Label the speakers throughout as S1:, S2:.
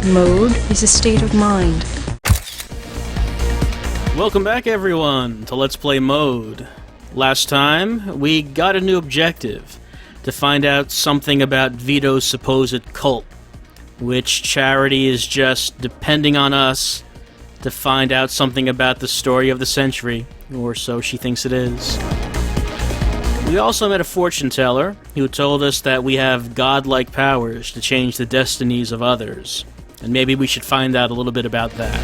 S1: Mode is a state of mind.
S2: Welcome back, everyone, to Let's Play Mode. Last time, we got a new objective, to find out something about Vito's supposed cult, which Charity is just depending on us to find out something about the story of the century, or so she thinks it is. We also met a fortune teller who told us that we have godlike powers to change the destinies of others, and maybe we should find out a little bit about that.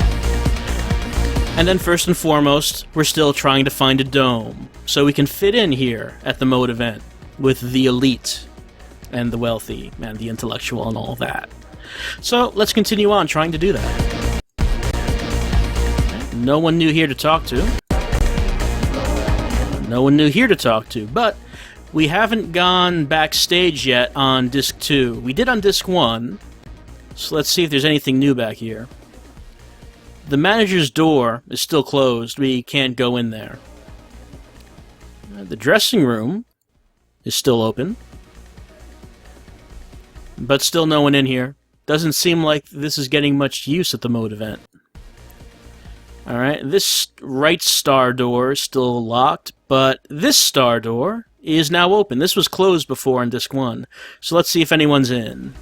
S2: And then first and foremost, we're still trying to find a dome, so we can fit in here at the Mode event, with the elite, and the wealthy, and the intellectual, and all that. So, let's continue on trying to do that. No one new here to talk to. No one new here to talk to, but we haven't gone backstage yet on Disc 2. We did on Disc 1, so let's see if there's anything new back here. The manager's door is still closed. We can't go in there. The dressing room is still open, but still no one in here. Doesn't seem like this is getting much use at the Mode event. Alright, this right star door is still locked, but this star door is now open. This was closed before in Disc 1, so let's see if anyone's in.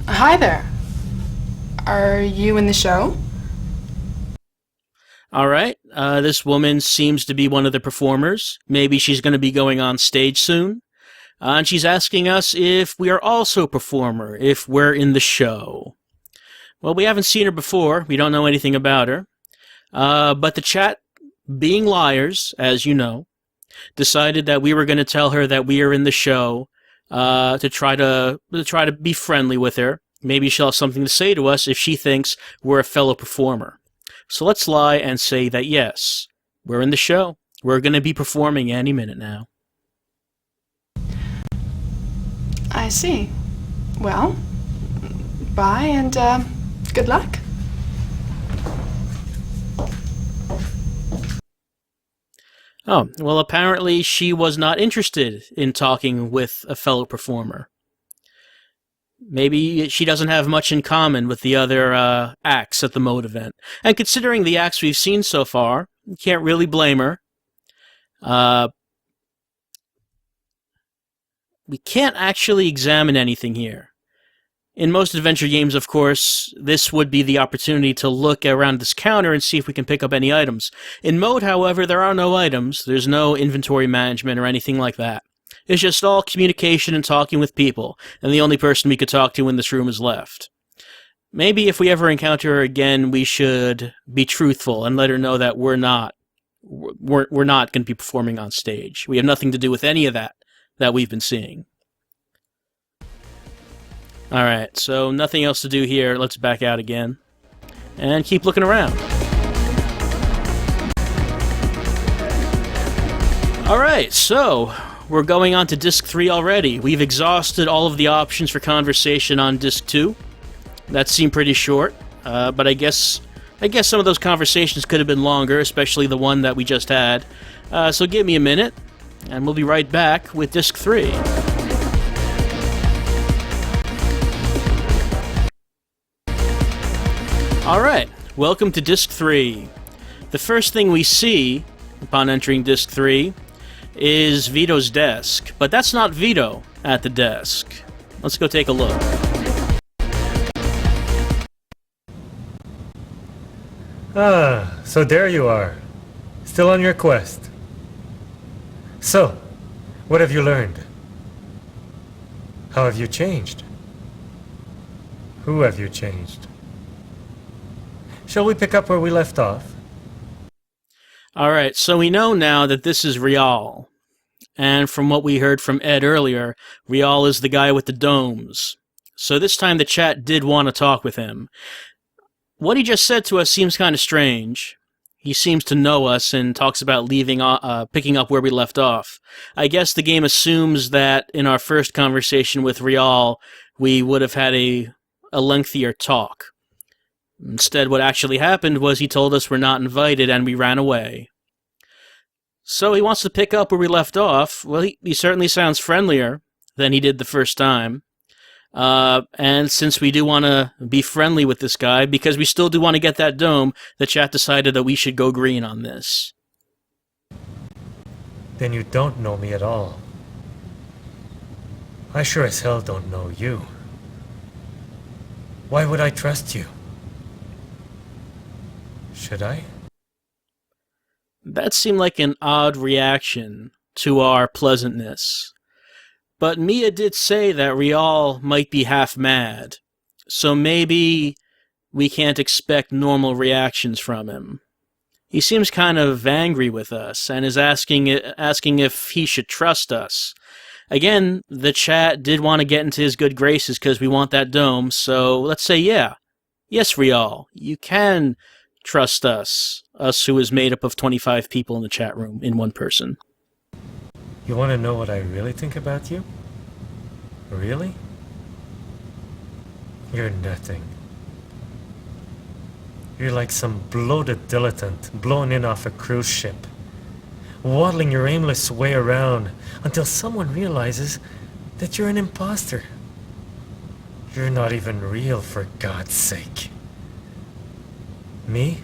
S3: Hi there. Are you in the show?
S2: Alright, this woman seems to be one of the performers. Maybe she's going to be going on stage soon. And she's asking us if we are also a performer, if we're in the show. Well, we haven't seen her before. We don't know anything about her. But the chat, being liars, as you know, decided that we were going to tell her that we are in the show to try to be friendly with her. Maybe she'll have something to say to us if she thinks we're a fellow performer. So let's lie and say that yes, we're in the show. We're going to be performing any minute now.
S3: I see. Well, bye and good luck.
S2: Oh, well, apparently she was not interested in talking with a fellow performer. Maybe she doesn't have much in common with the other acts at the Mode event. And considering the acts we've seen so far, you can't really blame her. We can't actually examine anything here. In most adventure games, of course, this would be the opportunity to look around this counter and see if we can pick up any items. In Mode, however, there are no items. There's no inventory management or anything like that. It's just all communication and talking with people, and the only person we could talk to in this room is left. Maybe if we ever encounter her again, we should be truthful and let her know that we're not going to be performing on stage. We have nothing to do with any of that we've been seeing. Alright, so nothing else to do here. Let's back out again. And keep looking around. Alright, so we're going on to Disc 3 already. We've exhausted all of the options for conversation on Disc 2. That seemed pretty short, but I guess some of those conversations could have been longer, especially the one that we just had. So give me a minute, and we'll be right back with Disc 3. Alright, welcome to Disc 3. The first thing we see upon entering Disc 3 is Vito's desk, but that's not Vito at the desk. Let's go take a look.
S4: Ah, so there you are, still on your quest. So, what have you learned? How have you changed? Who have you changed? Shall we pick up where we left off?
S2: Alright, so we know now that this is Rial. And from what we heard from Ed earlier, Rial is the guy with the domes. So this time the chat did want to talk with him. What he just said to us seems kind of strange. He seems to know us and talks about picking up where we left off. I guess the game assumes that in our first conversation with Rial, we would have had a lengthier talk. Instead, what actually happened was he told us we're not invited and we ran away. So he wants to pick up where we left off. Well, he certainly sounds friendlier than he did the first time. And since we do want to be friendly with this guy, because we still do want to get that dome, the chat decided that we should go green on this.
S4: Then you don't know me at all. I sure as hell don't know you. Why would I trust you? Should I?
S2: That seemed like an odd reaction to our pleasantness. But Mia did say that Rial might be half mad, so maybe we can't expect normal reactions from him. He seems kind of angry with us and is asking if he should trust us. Again, the chat did want to get into his good graces because we want that dome, so let's say yeah. Yes, Rial, you can trust us who is made up of 25 people in the chat room in one person.
S4: You want to know what I really think about you? Really? You're nothing. You're like some bloated dilettante blown in off a cruise ship, waddling your aimless way around until someone realizes that you're an imposter. You're not even real, for God's sake. Me?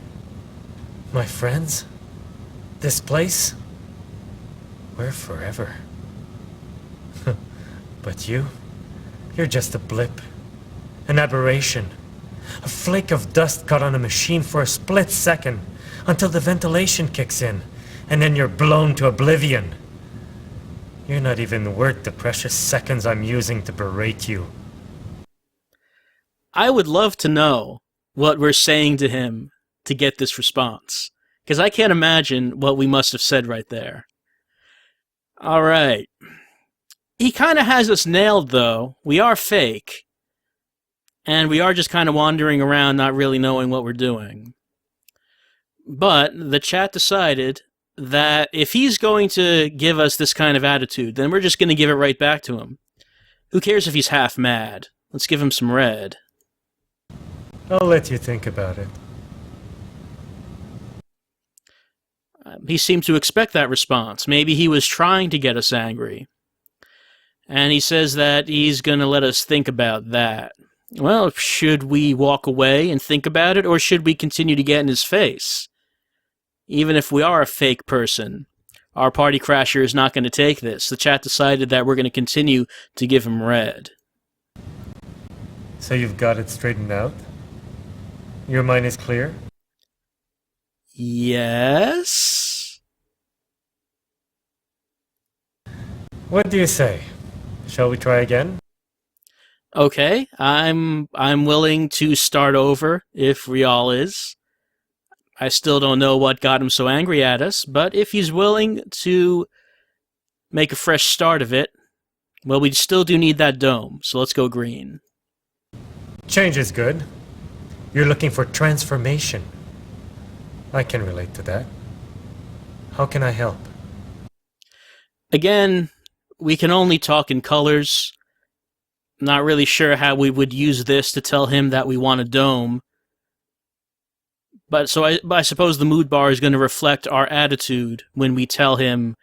S4: My friends? This place? We're forever. But you're just a blip, an aberration, a flake of dust caught on a machine for a split second until the ventilation kicks in, and then you're blown to oblivion. You're not even worth the precious seconds I'm using to berate you.
S2: I would love to know what we're saying to him to get this response, because I can't imagine what we must have said right there. All right. He kind of has us nailed, though. We are fake. And we are just kind of wandering around, not really knowing what we're doing. But the chat decided that if he's going to give us this kind of attitude, then we're just going to give it right back to him. Who cares if he's half mad? Let's give him some red.
S4: I'll let you think about it.
S2: He seemed to expect that response. Maybe he was trying to get us angry. And he says that he's going to let us think about that. Well, should we walk away and think about it, or should we continue to get in his face? Even if we are a fake person, our party crasher is not going to take this. The chat decided that we're going to continue to give him red.
S4: So you've got it straightened out? Your mind is clear?
S2: Yes?
S4: What do you say? Shall we try again?
S2: Okay, I'm willing to start over if Rial is. I still don't know what got him so angry at us, but if he's willing to make a fresh start of it, well, we still do need that dome, so let's go green.
S4: Change is good. You're looking for transformation. I can relate to that. How can I help?
S2: Again, we can only talk in colors. Not really sure how we would use this to tell him that we want a dome. But I suppose the mood bar is going to reflect our attitude when we tell him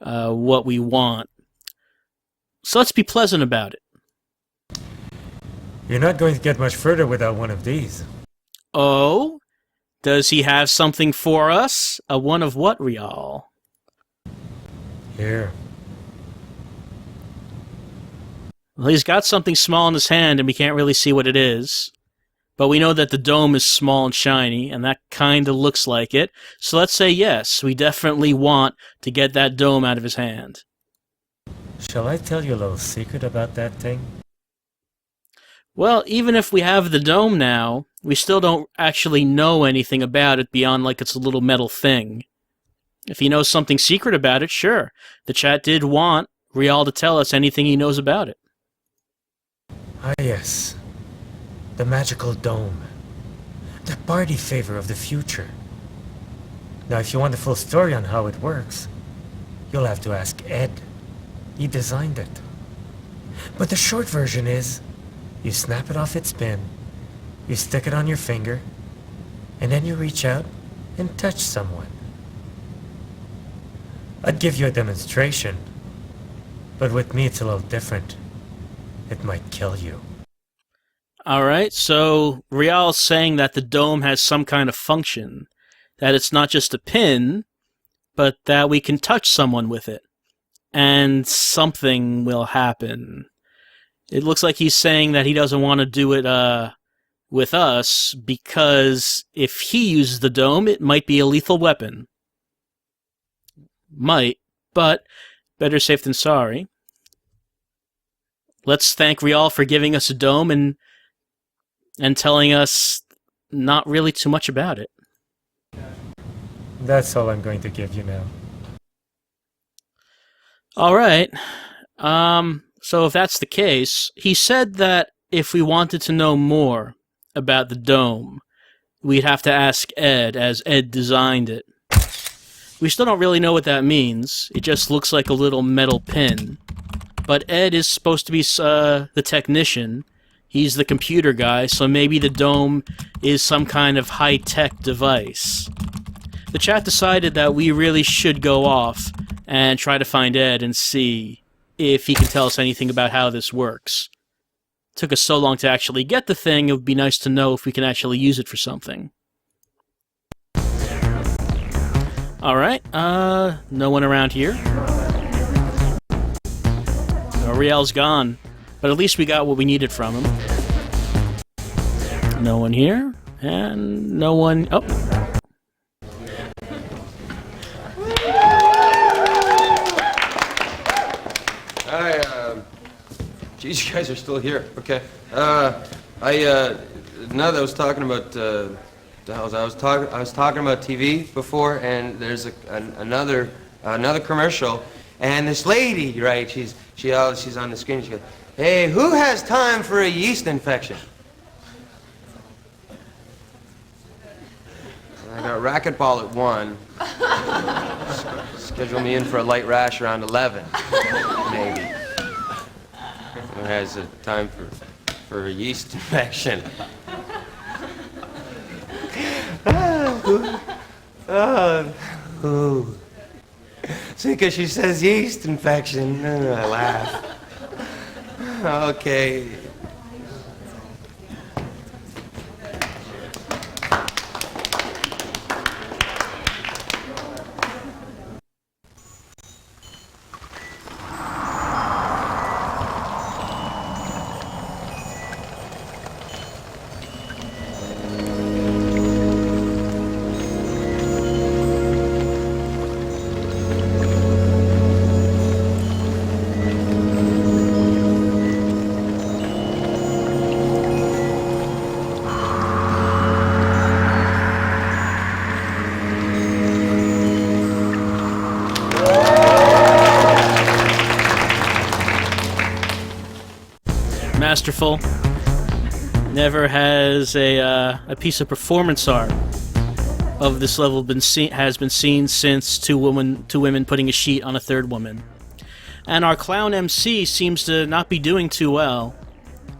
S2: what we want. So let's be pleasant about it.
S4: You're not going to get much further without one of these.
S2: Oh? Does he have something for us? A one of what, Rial?
S4: Here.
S2: Well, he's got something small in his hand, and we can't really see what it is. But we know that the dome is small and shiny, and that kind of looks like it. So let's say yes, we definitely want to get that dome out of his hand.
S4: Shall I tell you a little secret about that thing?
S2: Well, even if we have the dome now, we still don't actually know anything about it beyond like it's a little metal thing. If he knows something secret about it, sure. The chat did want Rial to tell us anything he knows about it.
S4: Ah, yes. The magical dome. The party favor of the future. Now, if you want the full story on how it works, you'll have to ask Ed. He designed it. But the short version is, you snap it off its pin, you stick it on your finger, and then you reach out and touch someone. I'd give you a demonstration. But with me, it's a little different. It might kill you.
S2: Alright, so Rial's saying that the dome has some kind of function. That it's not just a pin, but that we can touch someone with it. And something will happen. It looks like he's saying that he doesn't want to do it, with us, because if he uses the dome, it might be a lethal weapon. Might, but better safe than sorry. Let's thank Rial for giving us a dome and telling us not really too much about it.
S4: That's all I'm going to give you now.
S2: Alright. So if that's the case, he said that if we wanted to know more about the dome, we'd have to ask Ed, as Ed designed it. We still don't really know what that means. It just looks like a little metal pin. But Ed is supposed to be the technician. He's the computer guy, so maybe the dome is some kind of high-tech device. The chat decided that we really should go off and try to find Ed and see if he can tell us anything about how this works. Took us so long to actually get the thing, it would be nice to know if we can actually use it for something. Alright, no one around here. Rial's gone, but at least we got what we needed from him. No one here, and no one... Oh!
S5: Hi, geez, you guys are still here. Okay. Now that I was talking about, I was talking about TV before, and there's another commercial, and this lady, right? She's on the screen. She goes, "Hey, who has time for a yeast infection?" I got racquetball at 1. Schedule me in for a light rash around 11, maybe. Who has time for a yeast infection? Ooh. See, because she says yeast infection, I laugh. Okay.
S2: Masterful. Never has a piece of performance art of this level has been seen since two women putting a sheet on a third woman. And our clown MC seems to not be doing too well.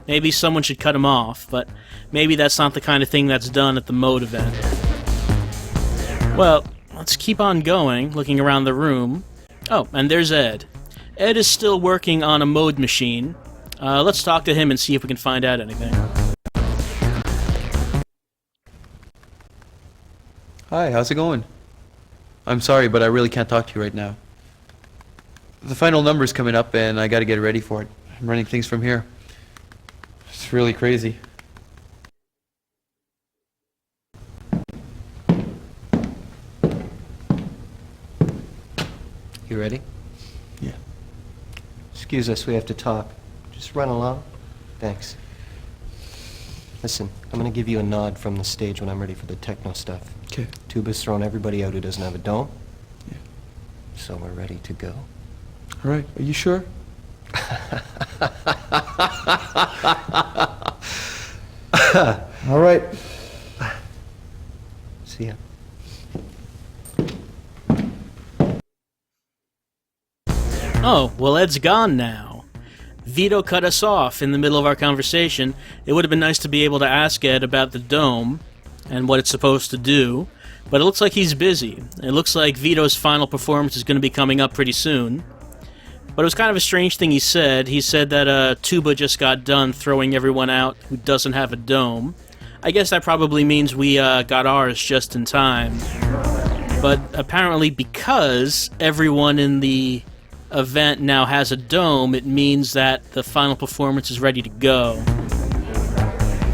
S2: Maybe someone should cut him off, but maybe that's not the kind of thing that's done at the Mode event. Well, let's keep on going, looking around the room. Oh, and there's Ed. Ed is still working on a Mode machine. Let's talk to him and see if we can find out anything.
S6: Hi, how's it going? I'm sorry, but I really can't talk to you right now. The final number's coming up and I gotta get ready for it. I'm running things from here. It's really crazy.
S5: You ready?
S6: Yeah.
S5: Excuse us, we have to talk. Just run along. Thanks. Listen, I'm gonna give you a nod from the stage when I'm ready for the techno stuff.
S6: Okay.
S5: Tuba's thrown everybody out who doesn't have a dome.
S6: Yeah.
S5: So we're ready to go.
S6: All right, are you sure? All right.
S5: See ya.
S2: Oh, well, Ed's gone now. Vito cut us off in the middle of our conversation. It would have been nice to be able to ask Ed about the dome and what it's supposed to do, But it looks like he's busy. It looks like Vito's final performance is going to be coming up pretty soon. But it was kind of a strange thing he said. He said that Tuba just got done throwing everyone out who doesn't have a dome. I guess that probably means we got ours just in time. But apparently because everyone in the event now has a dome, it means that the final performance is ready to go.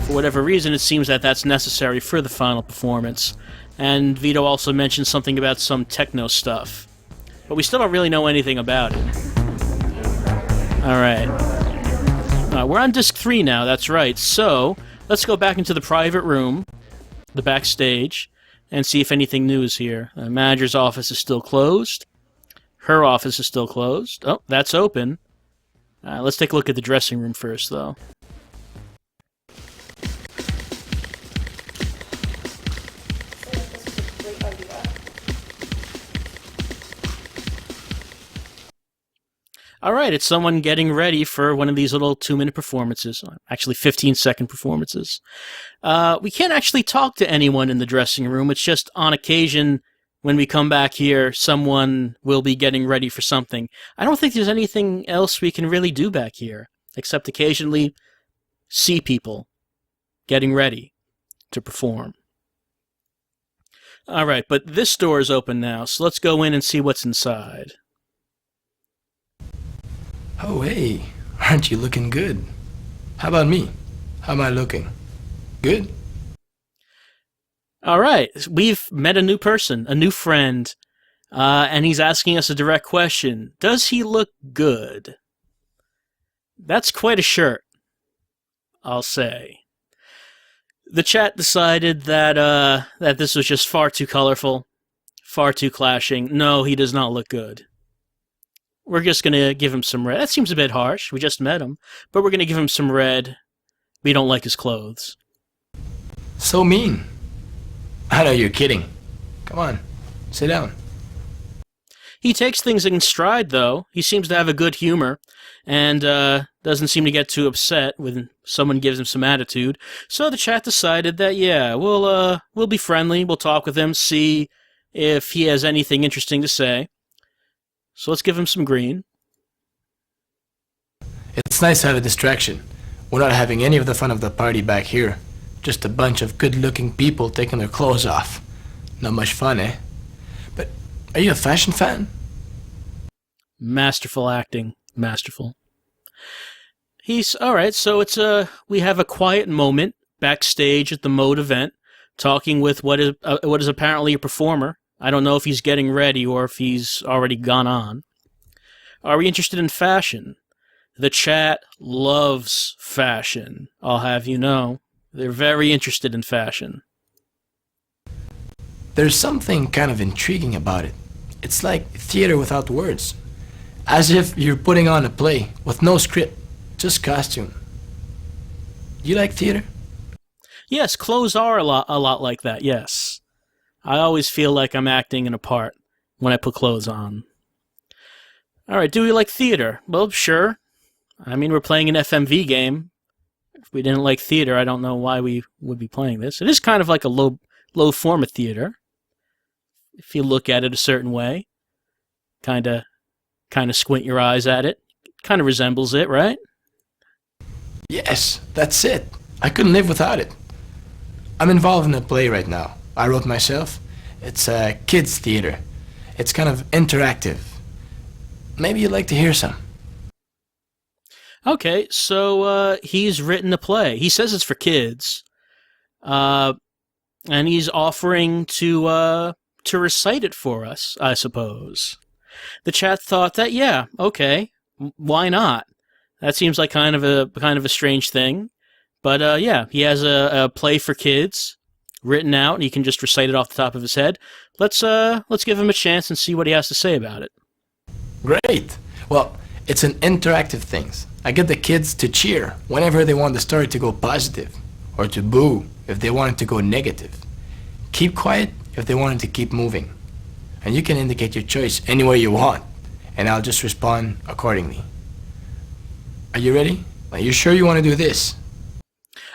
S2: For whatever reason, it seems that that's necessary for the final performance. And Vito also mentioned something about some techno stuff. But we still don't really know anything about it. Alright. We're on disc 3 now, that's right. So, let's go back into the private room, the backstage, and see if anything new is here. The manager's office is still closed. Her office is still closed. Oh, that's open. Let's take a look at the dressing room first, though. Alright, it's someone getting ready for one of these little 2-minute performances. Actually, 15-second performances. We can't actually talk to anyone in the dressing room. It's just on occasion, when we come back here, someone will be getting ready for something. I don't think there's anything else we can really do back here, except occasionally see people getting ready to perform. Alright, but this door is open now, so let's go in and see what's inside.
S7: Oh, hey, aren't you looking good? How about me? How am I looking? Good?
S2: Alright, we've met a new person, a new friend, and he's asking us a direct question. Does he look good? That's quite a shirt, I'll say. The chat decided that this was just far too colorful, far too clashing. No, he does not look good. We're just going to give him some red. That seems a bit harsh. We just met him. But we're going to give him some red. We don't like his clothes.
S7: So mean. I know you're kidding. Come on, sit down.
S2: He takes things in stride, though. He seems to have a good humor, and doesn't seem to get too upset when someone gives him some attitude. So the chat decided that, yeah, we'll be friendly. We'll talk with him, see if he has anything interesting to say. So let's give him some green.
S7: It's nice to have a distraction. We're not having any of the fun of the party back here. Just a bunch of good-looking people taking their clothes off. Not much fun, eh? But are you a fashion fan?
S2: Masterful acting. Masterful. He's alright, so it's we have a quiet moment backstage at the Mode event, talking with what is apparently a performer. I don't know if he's getting ready or if he's already gone on. Are we interested in fashion? The chat loves fashion, I'll have you know. They're very interested in fashion.
S7: There's something kind of intriguing about it. It's like theater without words. As if you're putting on a play with no script, just costume. You like theater?
S2: Yes, clothes are a lot like that, yes. I always feel like I'm acting in a part when I put clothes on. Alright, do we like theater? Well, sure. I mean, we're playing an FMV game. If we didn't like theater, I don't know why we would be playing this. It is kind of like a low form of theater. If you look at it a certain way. Kind of squint your eyes at it. Kind of resembles it, right?
S7: Yes, that's it. I couldn't live without it. I'm involved in a play right now. I wrote myself. It's a kids' theater. It's kind of interactive. Maybe you'd like to hear some.
S2: Okay, so he's written a play. He says it's for kids. And he's offering to recite it for us, I suppose. The chat thought that, yeah, okay, why not? That seems like kind of a strange thing. But yeah, he has a play for kids written out, and he can just recite it off the top of his head. Let's give him a chance and see what he has to say about it.
S7: Great. Well, it's an interactive thing. I get the kids to cheer whenever they want the story to go positive, or to boo if they want it to go negative. Keep quiet if they want it to keep moving. And you can indicate your choice any way you want, and I'll just respond accordingly. Are you ready? Are you sure you want to do this?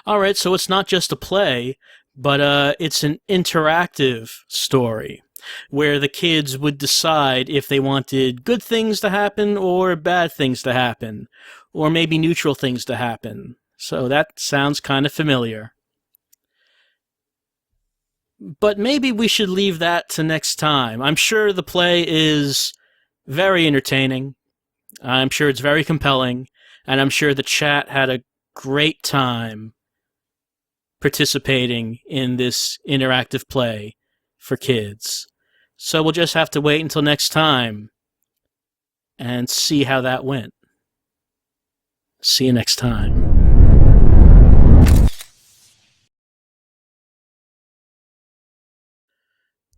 S2: Alright, so it's not just a play, but it's an interactive story where the kids would decide if they wanted good things to happen or bad things to happen, or maybe neutral things to happen. So that sounds kind of familiar. But maybe we should leave that to next time. I'm sure the play is very entertaining. I'm sure it's very compelling, and I'm sure the chat had a great time participating in this interactive play for kids. So we'll just have to wait until next time and see how that went. See you next time.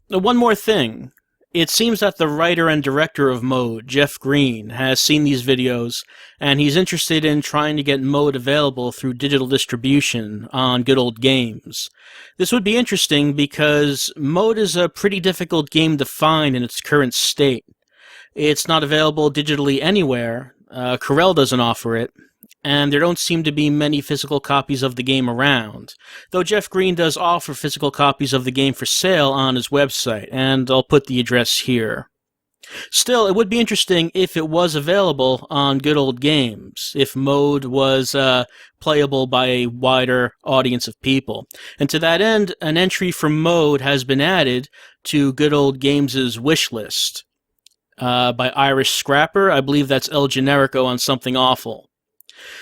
S2: One more thing. It seems that the writer and director of Mode, Jeff Green, has seen these videos, and he's interested in trying to get Mode available through digital distribution on Good Old Games. This would be interesting because Mode is a pretty difficult game to find in its current state. It's not available digitally anywhere. Corel doesn't offer it, and there don't seem to be many physical copies of the game around, though Jeff Green does offer physical copies of the game for sale on his website, and I'll put the address here. Still, it would be interesting if it was available on Good Old Games, if Mode was playable by a wider audience of people. And to that end, an entry for Mode has been added to Good Old Games' wish list by Irish Scrapper. I believe that's El Generico on Something Awful.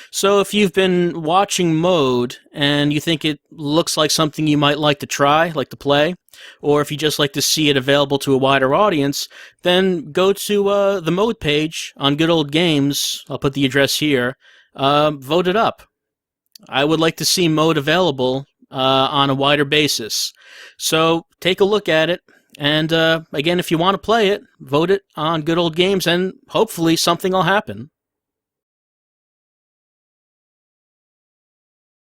S2: So if you've been watching Mode and you think it looks like something you might like to try, like to play, or if you just like to see it available to a wider audience, then go to the Mode page on Good Old Games. I'll put the address here. Vote it up. I would like to see Mode available on a wider basis. So take a look at it. And again, if you want to play it, vote it on Good Old Games, and hopefully something will happen.